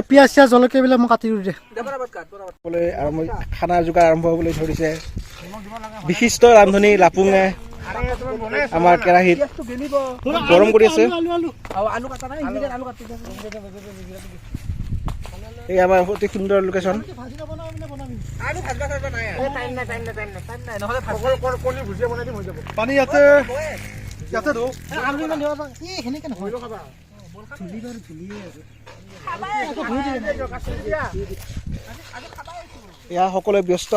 পিয়াজ চিয়াজ জলকীয়াবিলাক মই কাটি দিওঁ দে খানা যোগাৰ আৰম্ভ হ'বলৈ ধৰিছে বিশিষ্ট ৰান্ধনি লাপুঙে আমাৰ কেৰাহীত গৰম কৰি আছে এই আমাৰ অতি সুন্দৰ লোকেশ্যন পানী ইয়াতে এয়া সকলোৱে ব্যস্ত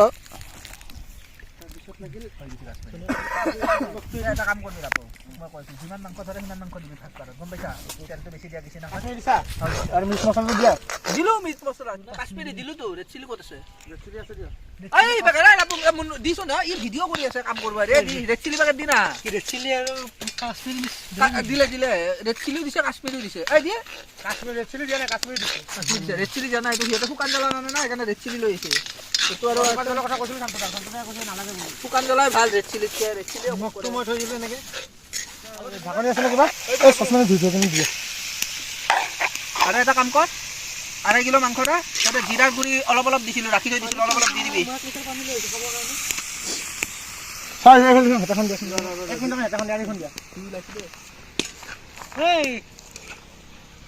শুকান জ্বলাই ভাল ৰেড চিলি আৰু এটা কাম কৰ 2.5 কিলো মাংস তাতে জিৰাৰ গুড়ি অলপ অলপ দিছিলো ৰাখি থৈ দিছিলো অলপ অলপ দি দিবি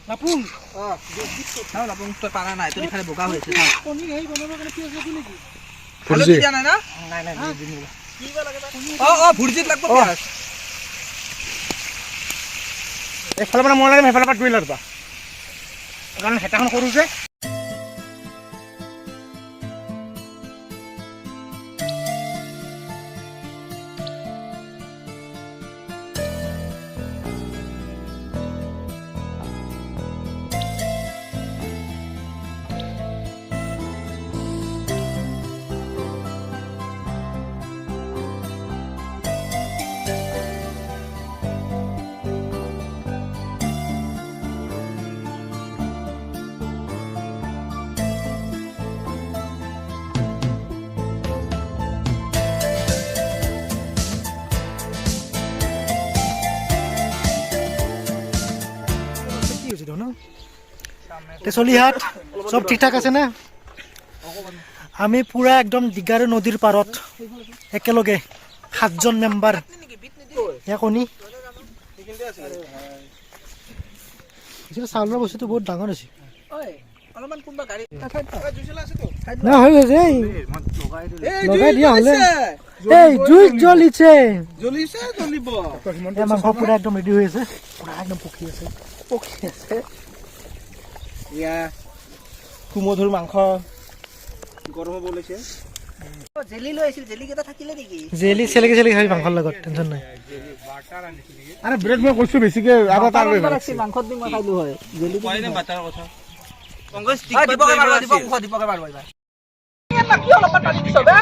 লাপুং লাপুং তই পাৰা নাই তোৰ ইফালে বগা হৈ আছে পনীৰ হেৰি বনাবৰ কাৰণে পিয়াজ লাগি নেকি হালধি দিয়া নাই না নাই ভুৰ্জিত লাগব পিয়াজ এইফালৰ পৰা মই লাগিম সেইফালৰ পৰা ধুই লবা কাৰণ হেতাখন সৰু যে চলিহাট সব ঠিকঠাক আছে না আমি পুৰা একদম দিগাৰু নদীৰ পাৰত একেলগে 7 জন মেম্বাৰ একনি চাউলৰ বস্তুটো বহুত ডাঙৰ আছে অলপমান কোনবা গাড়ী না হৈ গৈছে লগাই দিয়া হলে এই জুই জ্বলিছে জ্বলিব মাংস পুৰা একদম ৰেডি হৈ আছে পুৰা একদম পকি আছে ইয়া কুমধুৰ মাংস গৰম হ'ব লৈছে জেলি লৈ আছিল জেলি কেটা থাকিলে নেকি জেলি চেলেকি খাই মাংসৰ লগত টেনচন নাই আৰে ব্ৰেড মই কৈছো বেছিকে আদা তাৰ লৈ মাংসত দি মই খাইলো হয় জেলি কয় না বাটাৰ কথা কংগ্ৰেছ দিবকে মাৰবা দিবকে মাৰবা এবাৰ এটা কি অলপমান পানী দিছ বে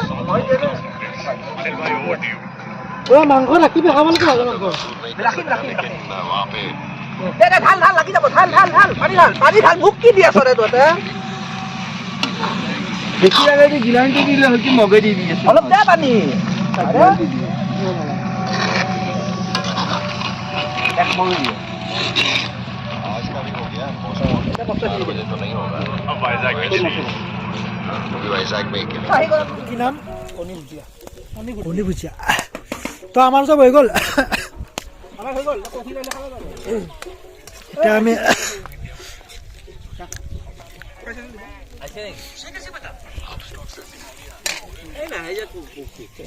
ও মাংস ৰাখিবি খাবলৈ কি লাগে মাংস ৰাখিম দে ঢাল লাগি যাব ঢাল পানী ঢাল মুখ কি দি আছ ৰে ততে দেখি লাগে যে গিলানটো দিলে হয় কি মগে দি দিছে অলপ দে পানী এক মগে দি आज का भी हो गया मौसम 4 बजे तो नहीं होगा अब वाइजैक में क्योंकि वाइजैक में কি নাম কণী ভুজিয়া তো আমাৰ সব হৈ গ'ল এতিয়া আমি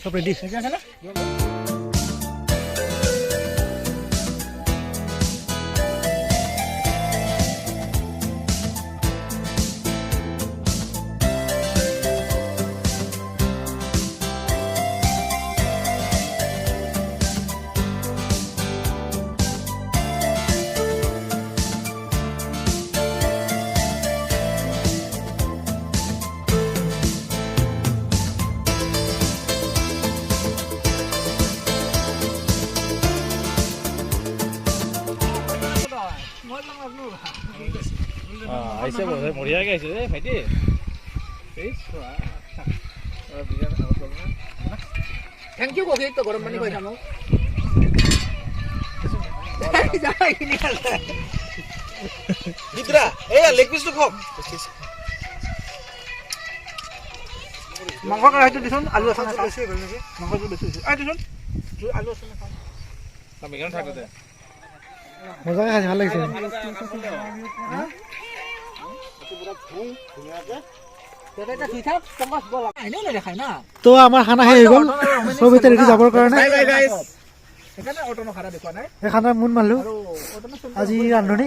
সব ৰেডি আইছে বঢ়িয়াকে আইছে ৰে ভাইটি থ্যাংক ইউ কবি তো গৰম পানি কইছা মোক যাই কিনি খালে দিদৰা এই লেগ পিছটো খাওক মাংস কাঢ়াইটো দিছোন আলু আছে না বেছি ভাল নেকি মাংসটো বেছি হৈছে আই দিছোন আলু আছে না খাওঁ আমি কেন থাকতে মজাকে খাইছে ভাল লাগিছে তো আমাৰ খানা শেষ হৈ গ'ল চব এতিয়া ৰেডি যাবৰ কাৰণে এই খানাৰ মোন মাৰিলোঁ আজি ৰান্ধনি